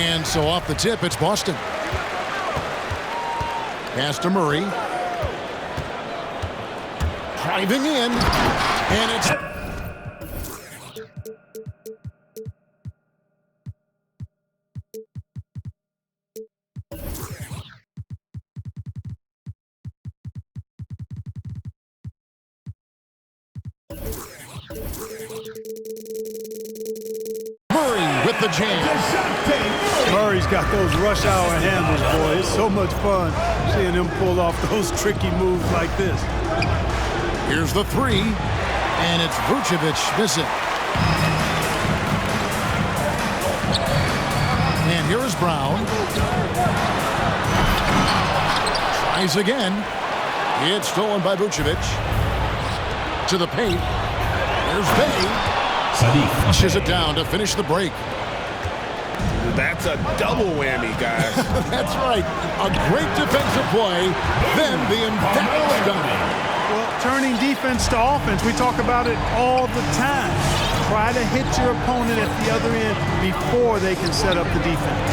And so off the tip, it's Boston. Pass to Murray. Driving in. And it's... Murray with the jam. Murray's got those rush hour handles, boy. It's so much fun seeing him pull off those tricky moves like this. Here's the three, and it's Vucevic missing. And here is Brown. Tries again. It's stolen by Vucevic. To the paint. There's Bay. Flushes it down to finish the break. That's a double whammy, guys. That's right. A great defensive play, then the emphatic dunk. Well, turning defense to offense, we talk about it all the time. Try to hit your opponent at the other end before they can set up the defense.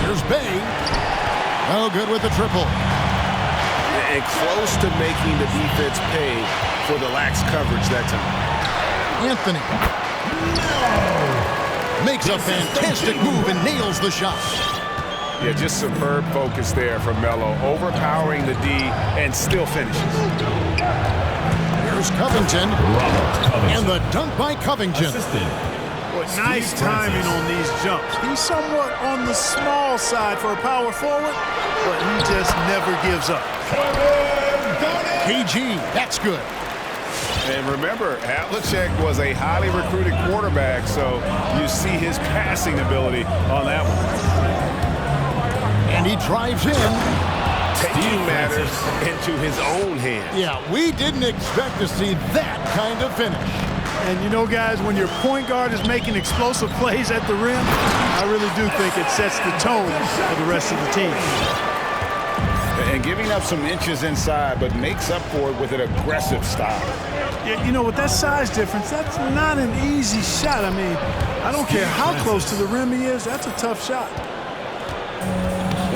Here's Bay. Oh, good with the triple. And close to making the defense pay for the lax coverage that time. Anthony makes a fantastic move and nails the shot. Yeah, just superb focus there from Melo, overpowering the D and still finishes. Here's Covington, and the dunk by Covington. Well, nice timing on these jumps. He's somewhat on the small side for a power forward, but he just never gives up. KG, that's good. And remember, Havlicek was a highly recruited quarterback, so you see his passing ability on that one. And he drives in. Taking matters into his own hands. Yeah, we didn't expect to see that kind of finish. And you know, guys, when your point guard is making explosive plays at the rim, I really do think it sets the tone for the rest of the team. And giving up some inches inside, but makes up for it with an aggressive style. Yeah, you know, with that size difference, that's not an easy shot. I mean, I don't care how close to the rim he is, that's a tough shot.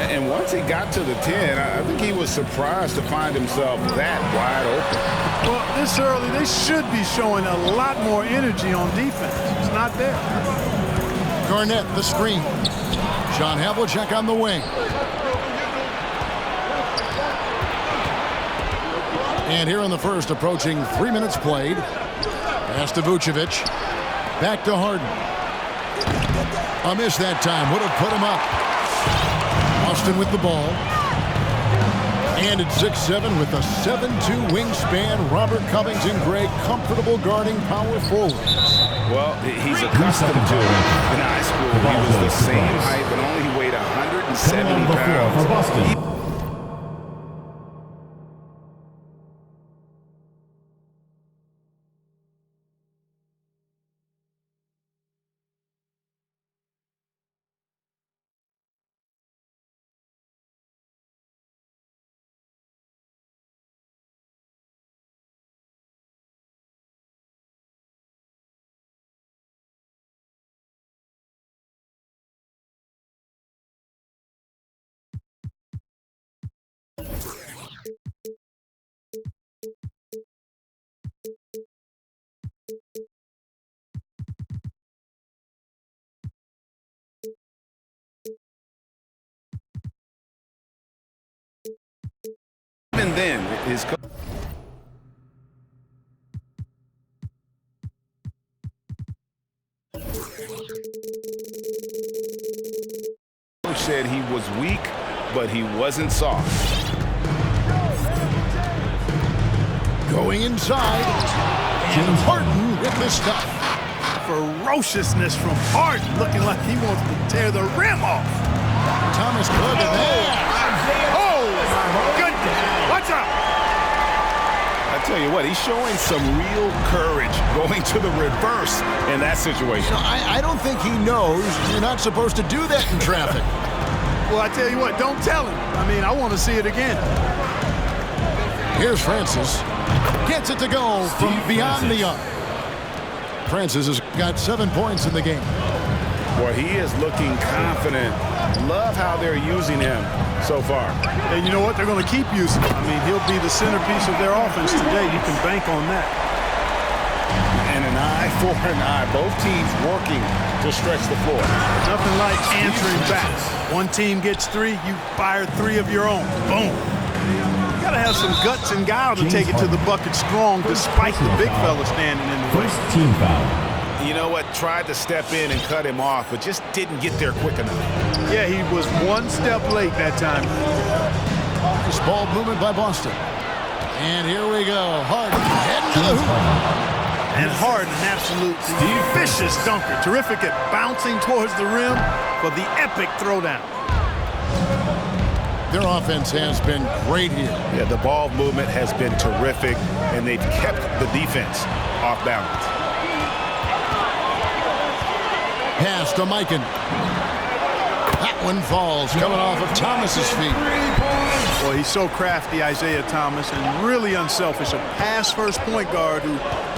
And once he got to the 10, I think he was surprised to find himself that wide open. Well, this early, they should be showing a lot more energy on defense. It's not there. Garnett, the screen. John Havlicek on the wing. And here in the first, approaching 3 minutes played. Pass to Vucevic. Back to Harden. A miss that time. Would have put him up. Austin with the ball. And at 6'7" with a 7'2" wingspan, Robert Covington, great, comfortable guarding power forwards. Well, he's accustomed to it. In high school, he was the same height, but only he weighed 170 pounds. Even then, his coach said he was weak, but he wasn't soft. Going inside, and Harden with the stuff. Ferociousness from Harden, looking like he wants to tear the rim off. Thomas Cook in there. Oh, my goodness. Watch out. I tell you what, he's showing some real courage going to the reverse in that situation. No, I don't think he knows you're not supposed to do that in traffic. Well, I tell you what, don't tell him. I mean, I want to see it again. Here's Francis. Gets it to go from beyond the arc. Francis has got 7 points in the game. Boy, he is looking confident. Love how they're using him so far. And you know what? They're going to keep using him. I mean, he'll be the centerpiece of their offense today. You can bank on that. And an eye for an eye. Both teams working to stretch the floor. Nothing like answering back. One team gets 3, you fire 3 of your own. Boom. You got to have some guts and guile to take it to the bucket strong despite the big fella standing in the way. First team foul. You know what? Tried to step in and cut him off, but just didn't get there quick enough. Yeah, he was one step late that time. Nice ball movement by Boston. And here we go. Harden heading to the hoop. And Harden, an absolute vicious dunker. Terrific at bouncing towards the rim for the epic throwdown. Their offense has been great here. Yeah, the ball movement has been terrific, and they've kept the defense off balance. Pass to Mikan. That one falls, coming off of Thomas's feet. Boy, he's so crafty, Isaiah Thomas, and really unselfish. A pass-first point guard who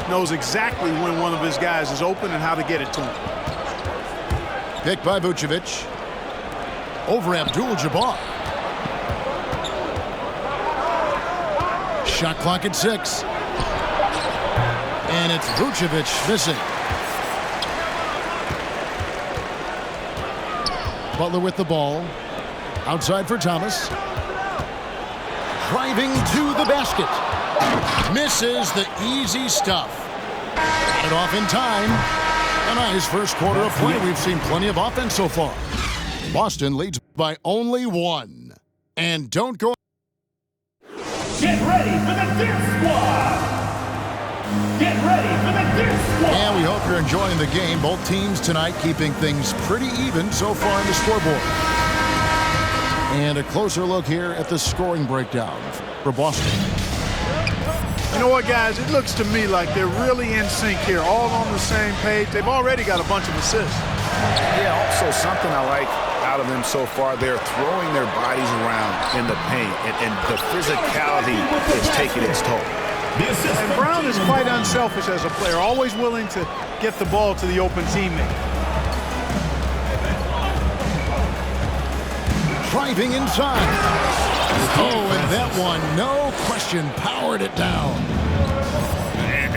knows exactly when one of his guys is open and how to get it to him. Picked by Vucevic. Over Abdul-Jabbar. Shot clock at 6. And it's Vucevic missing. Butler with the ball. Outside for Thomas. Driving to the basket. Misses the easy stuff. Got it off in time. A nice first quarter of play. We've seen plenty of offense so far. Boston leads by only 1. And don't go. Get ready for the Dirt Squad! Get ready for the Dirt Squad! And we hope you're enjoying the game. Both teams tonight keeping things pretty even so far on the scoreboard. And a closer look here at the scoring breakdown for Boston. You know what, guys? It looks to me like they're really in sync here, all on the same page. They've already got a bunch of assists. Yeah, also something I like out of them so far, they're throwing their bodies around in the paint, and the physicality is taking its toll. And Brown is quite unselfish as a player, always willing to get the ball to the open teammate. Driving inside. Oh, and that one, no question, powered it down.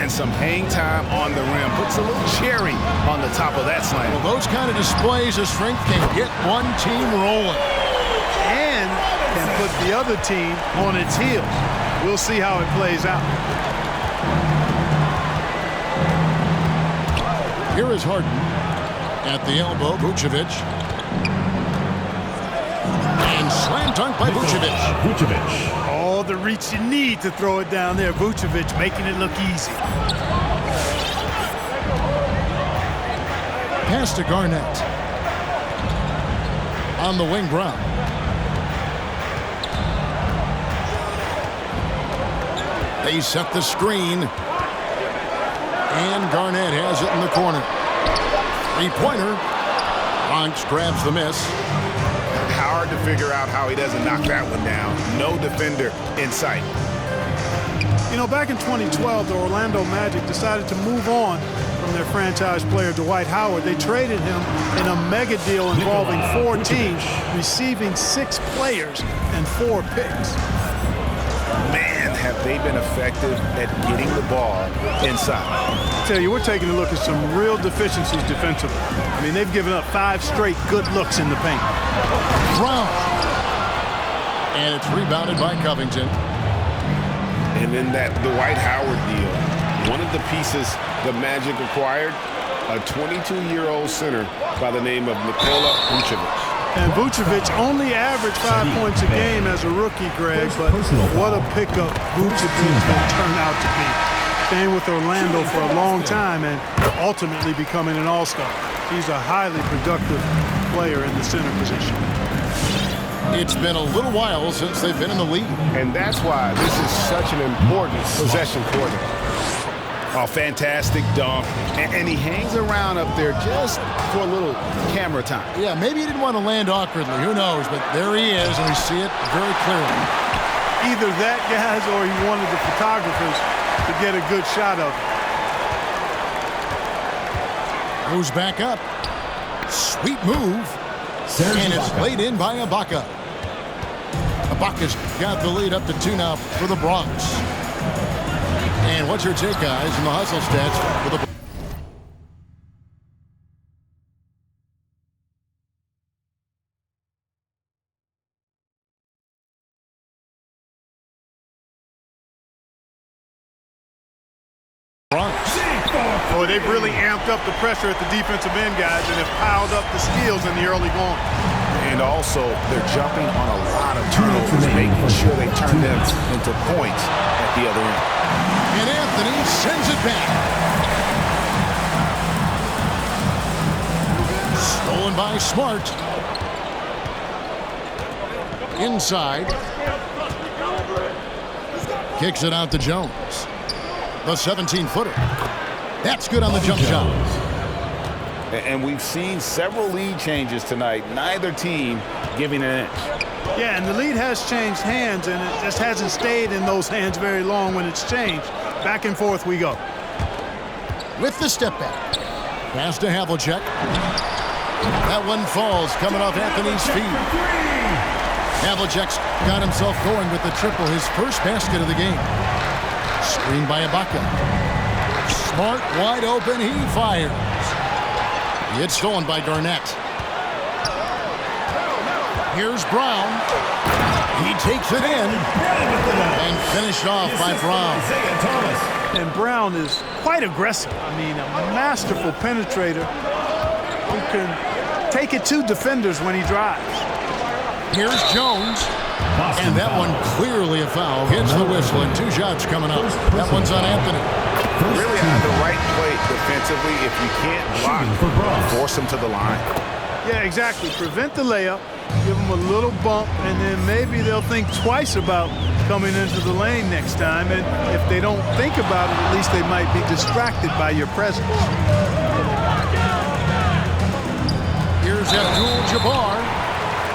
And some hang time on the rim. Puts a little cherry on the top of that slam. Well, those kind of displays of strength can get one team rolling. And can put the other team on its heels. We'll see how it plays out. Here is Harden. At the elbow, Vucevic. And slam dunk by Vucevic. Vucevic. Oh, the reach you need to throw it down there. Vucevic making it look easy. Pass to Garnett. On the wing, Brown. They set the screen. And Garnett has it in the corner. Three-pointer. Bronx grabs the miss. Hard to figure out how he doesn't knock that one down. No defender in sight. You know, back in 2012, the Orlando Magic decided to move on from their franchise player, Dwight Howard. They traded him in a mega deal involving 4 teams, receiving 6 players and 4 picks. Man, have they been effective at getting the ball inside. I tell you, we're taking a look at some real deficiencies defensively. I mean, they've given up 5 straight good looks in the paint. Brown. And it's rebounded by Covington. And then that Dwight Howard deal, one of the pieces the Magic acquired, a 22-year-old center by the name of Nikola Vucevic. And Vucevic only averaged 5 points a game as a rookie, Greg, but what a pickup Vucevic will turn out to be. Staying with Orlando for a long time and ultimately becoming an all-star. He's a highly productive player in the center position. It's been a little while since they've been in the league. And that's why this is such an important possession for them. Oh, fantastic dunk. And he hangs around up there just for a little camera time. Yeah, maybe he didn't want to land awkwardly. Who knows? But there he is, and we see it very clearly. Either that, guys, or he wanted the photographers to get a good shot of it. Moves back up. Sweet move. And it's laid in by Ibaka. Ibaka's got the lead up to 2 now for the Bronx. And what's your take, guys, in the hustle stats for the Bronx? Boy, they've really amped up the pressure at the defensive end, guys, and have piled up the steals in the early going. And also, they're jumping on a lot of turnovers, making sure they turn them into points at the other end. And Anthony sends it back. Stolen by Smart. Inside. Kicks it out to Jones. The 17-footer. That's good on the jump shot. And we've seen several lead changes tonight. Neither team giving an inch. Yeah, and the lead has changed hands, and it just hasn't stayed in those hands very long when it's changed. Back and forth we go. With the step back. Pass to Havlicek. That one falls coming off Anthony's feet. Havlicek's got himself going with the triple, his first basket of the game. Screen by Ibaka. Smart wide open, he fires. It's stolen by Garnett. Here's Brown. He takes it in and finished off by Brown. And Brown is quite aggressive. I mean, a masterful penetrator who can take it to defenders when he drives. Here's Jones. And that one clearly a foul. Hits the whistle and 2 shots coming up. That one's on Anthony. Really have the right play defensively. If you can't block, force them to the line. Yeah, exactly. Prevent the layup, give them a little bump, and then maybe they'll think twice about coming into the lane next time. And if they don't think about it, at least they might be distracted by your presence. Here's Abdul-Jabbar.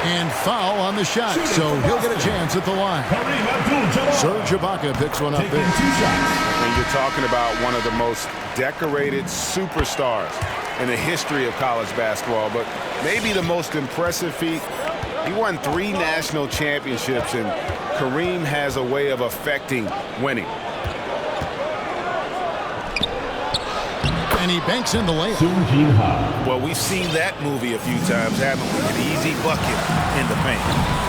And foul on the shot, so he'll get a chance at the line. Serge Ibaka picks one up there. And you're talking about one of the most decorated superstars in the history of college basketball, but maybe the most impressive feat. He won 3 national championships, and Kareem has a way of affecting winning. And he banks in the layup. Well, we've seen that movie a few times, haven't we? An easy bucket in the paint.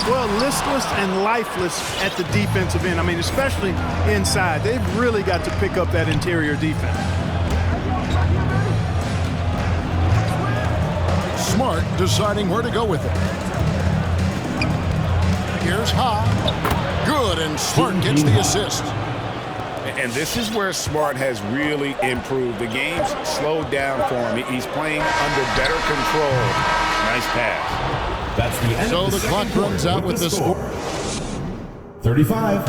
Well, listless and lifeless at the defensive end. I mean, especially inside. They've really got to pick up that interior defense. Smart deciding where to go with it. Here's Ha. Good, and Smart gets the assist. And this is where Smart has really improved. The game's slowed down for him. He's playing under better control. Nice pass. That's the end So of the clock runs out with the score. 35.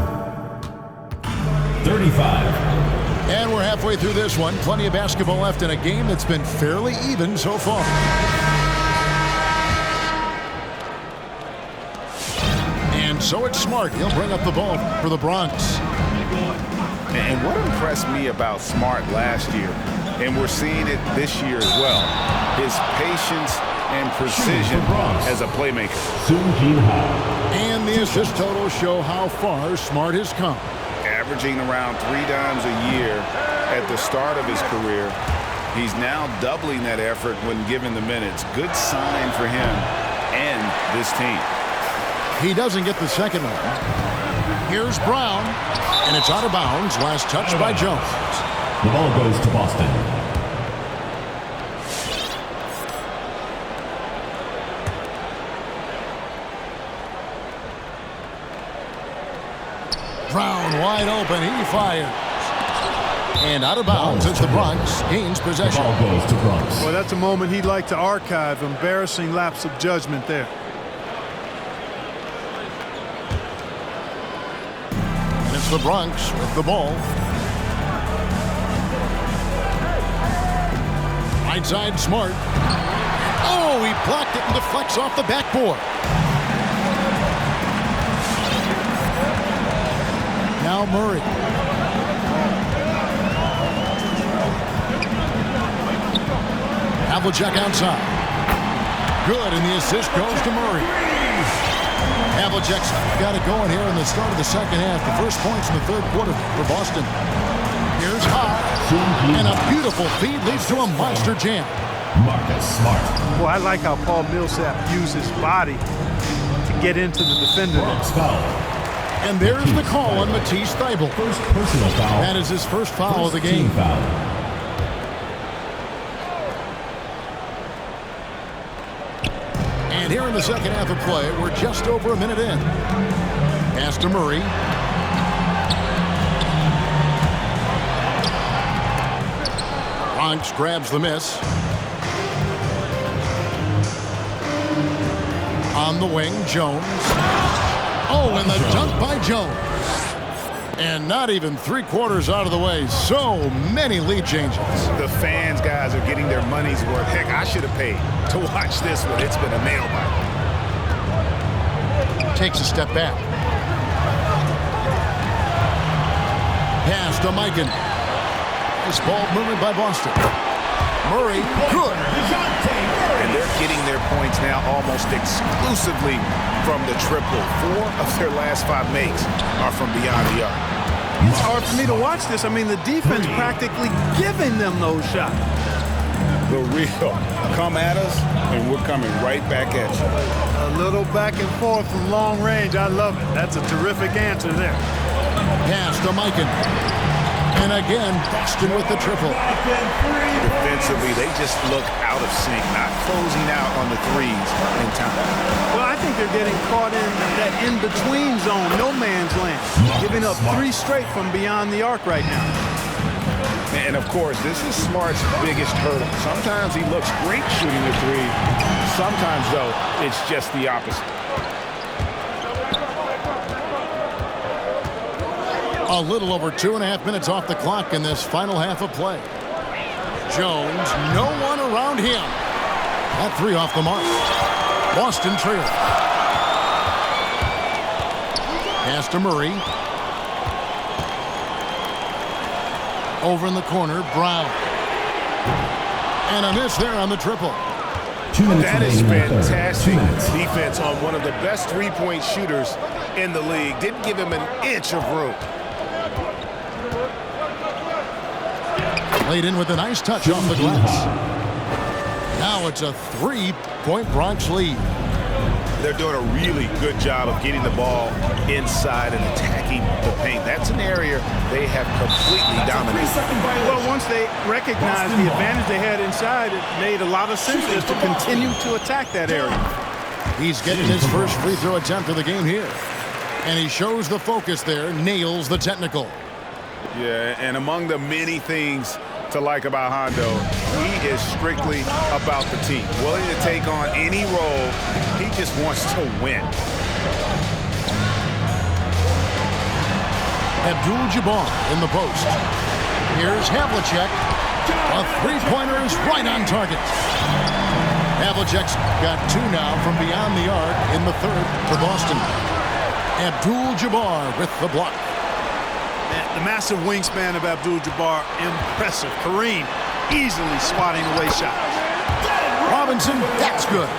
35. And we're halfway through this one. Plenty of basketball left in a game that's been fairly even so far. And so it's Smart. He'll bring up the ball for the Bronx. And what impressed me about Smart last year, and we're seeing it this year as well, his patience and precision as a playmaker. And the assist totals show how far Smart has come. Averaging around 3 dimes a year at the start of his career. He's now doubling that effort when given the minutes. Good sign for him and this team. He doesn't get the second one. Here's Brown, and it's out of bounds. Last touch by Jones. The ball goes to Boston. Brown wide open. He fires. And out of bounds as the Bronx gains possession. The ball goes to Bronx. Well, that's a moment he'd like to archive. Embarrassing lapse of judgment there. And it's the Bronx with the ball. Right side, Smart. Oh, he blocked it and deflects off the backboard. Now Murray. Havlicek outside. good, and the assist goes to Murray. Havlicek's got it going here in the start of the second half. The first points in the third quarter for Boston. Here's High, and a beautiful feed leads to a monster jam. Marcus Smart. Well, I like how Paul Millsap used his body to get into the defender. First foul. And there's the call on Matisse Thybulle. First personal foul. That is his first foul of the First team game. foul. And here in the second half of play, we're just over a minute in. Pass to Murray. Bronx grabs the miss. On the wing, Jones. Oh, and the dunk by Jones. And not even 3/4 out of the way. So many lead changes. The fans, guys, are getting their money's worth. Heck, I should have paid to watch this one. It's been a nail biter. Takes a step back. Pass to Mikan. Nice ball movement by Boston. Murray, good. And they're getting their points now almost exclusively from the triple. 4 of their last 5 makes are from beyond the arc. It's hard for me to watch this. I mean, the defense practically giving them those shots. The real come at us, and we're coming right back at you. A little back and forth from long range. I love it. That's a terrific answer there. Pass to Mikan. And again, Boston with the triple. Defensively, they just look out of sync, not closing out on the threes in time. Well, I think they're getting caught in that in-between zone, no man's land. Giving up 3 straight from beyond the arc right now. And, of course, this is Smart's biggest hurdle. Sometimes he looks great shooting the 3. Sometimes, though, it's just the opposite. A little over 2.5 minutes off the clock in this final half of play. Jones, no one around him. That 3 off the mark. Boston trail. Pass to Murray. Over in the corner, Brown. And a miss there on the triple. 2 minutes That is remaining in the third. fantastic 2 minutes. defense on one of the best three-point shooters in the league. Didn't give him an inch of room. Laid in with a nice touch off the glass. Now it's a 3-point Bronx lead. They're doing a really good job of getting the ball inside and attacking the paint. That's an area they have completely dominated. Well, once they recognized the advantage they had inside, it made a lot of sense just to continue to attack that area. He's getting his first free throw attempt of the game here. And he shows the focus there, nails the technical. Yeah, and among the many things to like about Hondo, he is strictly about the team. Willing to take on any role. He just wants to win. Abdul-Jabbar in the post. Here's Havlicek. A three-pointer is right on target. Havlicek's got 2 now from beyond the arc in the third for Boston. Abdul-Jabbar with the block. The massive wingspan of Abdul-Jabbar, impressive. Kareem easily swatting away shots. Robinson, that's good.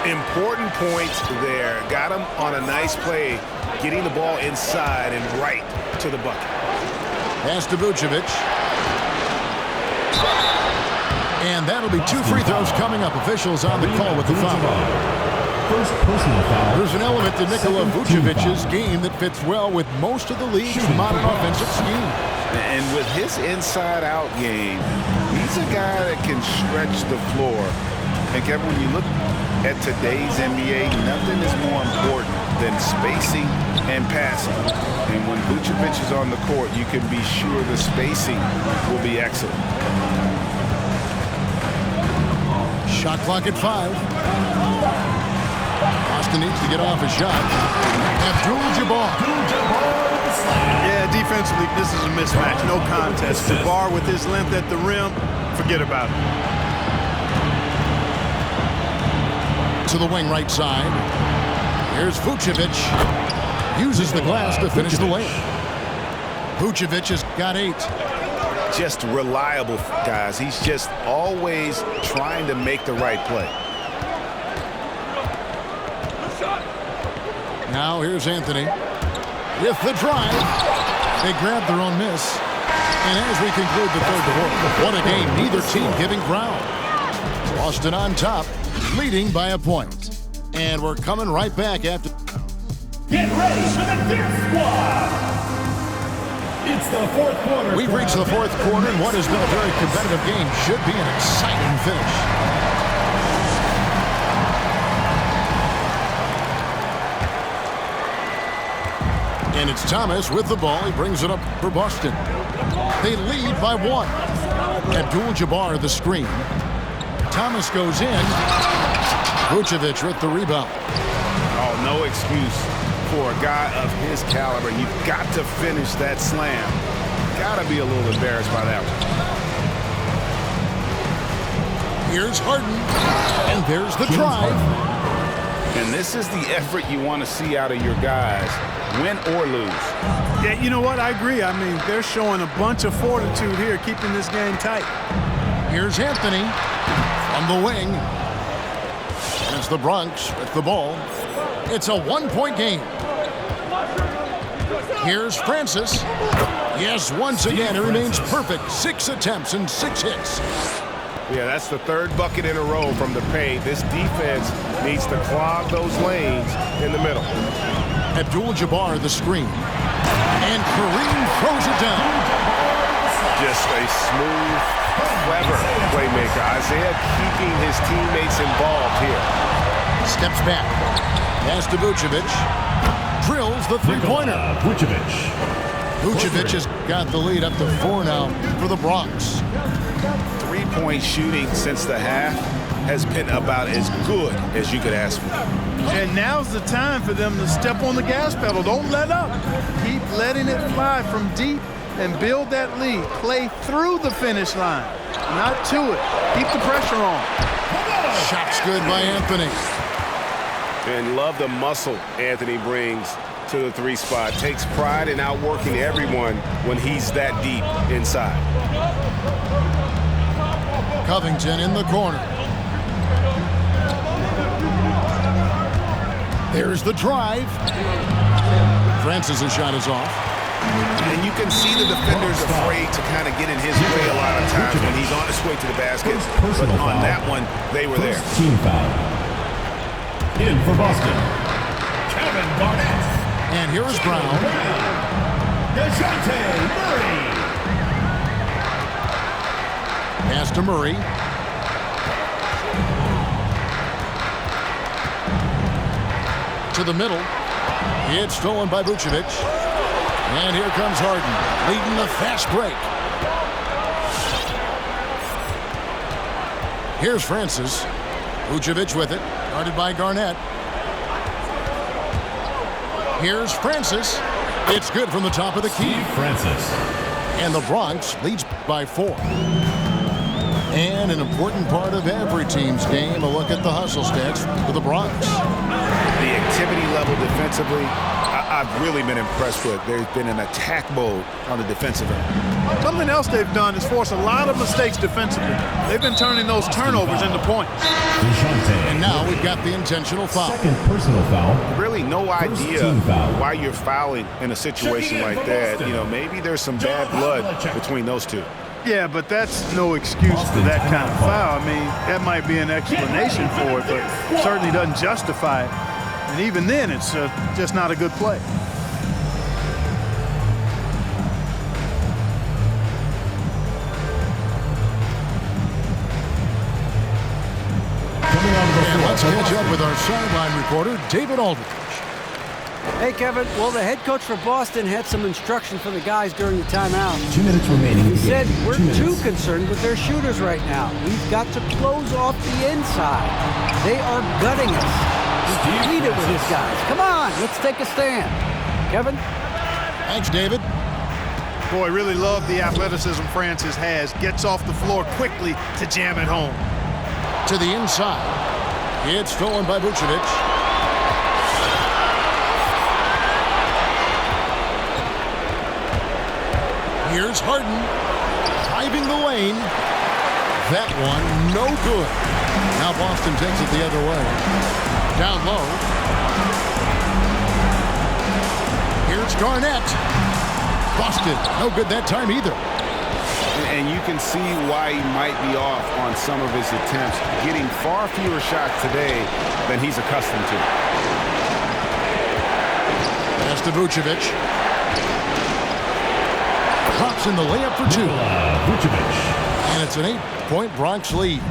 Important points there. Got him on a nice play, getting the ball inside and right to the bucket. Pass to Vucevic. And that'll be 2 free throws coming up. Officials on the call with the foul. First personal foul. There's an element to Nikola Vucevic's game that fits well with most of the league's modern offensive scheme. And with his inside-out game, he's a guy that can stretch the floor. And Kevin, when you look at today's NBA, nothing is more important than spacing and passing. And when Vucevic is on the court, you can be sure the spacing will be excellent. Shot clock at 5. Boston needs to get off a shot. Abdul-Jabbar. Yeah, defensively, this is a mismatch. No contest. Jabbar with his length at the rim, forget about it. To the wing right side. Here's Vucevic. Uses the glass to finish the lane. Vucevic has got 8. Just reliable, guys. He's just always trying to make the right play. Now here's Anthony with the drive. They grab their own miss. And as we conclude the third quarter, what a game. Neither team giving ground. Boston on top, leading by a point. And we're coming right back after. Get ready for the Dirt Squad. It's the fourth quarter. We've reached the fourth quarter, and what has been a very competitive game should be an exciting finish. And it's Thomas with the ball. He brings it up for Boston. They lead by 1. Abdul-Jabbar the screen. Thomas goes in. Vucevic with the rebound. Oh, no excuse for a guy of his caliber. You've got to finish that slam. Got to be a little embarrassed by that one. Here's Harden. And there's the drive. And this is the effort you want to see out of your guys, win or lose. Yeah, you know what? I agree. I mean, they're showing a bunch of fortitude here, keeping this game tight. Here's Anthony on the wing. And it's the Bronx with the ball. It's a one-point game. Here's Francis. Yes, once again, it remains perfect. 6 attempts and 6 hits. Yeah, that's the third bucket in a row from the paint. This defense needs to clog those lanes in the middle. Abdul-Jabbar the screen. And Kareem throws it down. Just a smooth, clever playmaker. Isaiah keeping his teammates involved here. Steps back. Pass to Vucevic. Drills the three-pointer. Vucevic. Vucevic has got the lead up to 4 now for the Bronx. Three-point shooting since the half has been about as good as you could ask for. And now's the time for them to step on the gas pedal. Don't let up. Keep letting it fly from deep and build that lead. Play through the finish line, not to it. Keep the pressure on. Shot's good by Anthony. And love the muscle Anthony brings to the 3 spot. Takes pride in outworking everyone when he's that deep inside. Covington in the corner. There's the drive. Francis' shot is off. And you can see the defenders afraid to kind of get in his way a lot of times when he's on his way to the basket. But on that one, they were there. Team foul. In for Boston, Kevin Garnett. And here's Brown. DeJounte Murray. Pass to Murray. To the middle. It's stolen by Vucevic. And here comes Harden, leading the fast break. Here's Francis. Vucevic with it, guarded by Garnett. Here's Francis. It's good from the top of the key. Francis. And the Bronx leads by 4. And an important part of every team's game, a look at the hustle stats for the Bronx. The activity level defensively, I've really been impressed with. There's been an attack mode on the defensive end. Something else they've done is force a lot of mistakes defensively. They've been turning those turnovers into points. And now we've got the intentional foul. Second personal foul. Really no idea team foul. why you're fouling in a situation like that. You know, maybe there's some bad blood between those two. Yeah, but that's no excuse for that kind of foul. I mean, that might be an explanation for it, but certainly doesn't justify it. And even then, it's just not a good play. And let's catch up with our sideline reporter, David Aldridge. Hey, Kevin. Well, the head coach for Boston had some instruction for the guys during the timeout. 2 minutes remaining. He said, we're 2 minutes. too concerned with their shooters right now. We've got to close off the inside. They are gutting us. We need it with these guys. Come on, let's take a stand. Kevin? Thanks, David. Boy, really love the athleticism Francis has. Gets off the floor quickly to jam it home. To the inside. It's stolen by Vucevic. Here's Harden, driving the lane. That one, no good. Now Boston takes it the other way. Down low. It's Garnett. Busted. No good that time either. And you can see why he might be off on some of his attempts, getting far fewer shots today than he's accustomed to. Pass to Vucevic. Drops in the layup for 2. Vucevic. And it's an 8-point Bronx lead.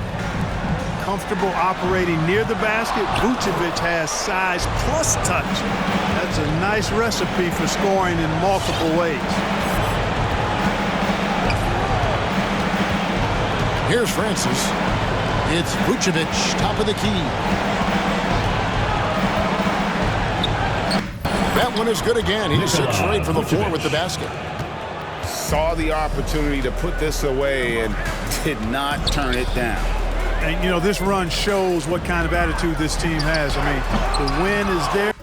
Comfortable operating near the basket. Vucevic has size plus touch. That's a nice recipe for scoring in multiple ways. Here's Francis. It's Vucevic, top of the key. That one is good again. He's 6 straight from the floor with the basket. Saw the opportunity to put this away and did not turn it down. And, you know, this run shows what kind of attitude this team has. I mean, the win is there.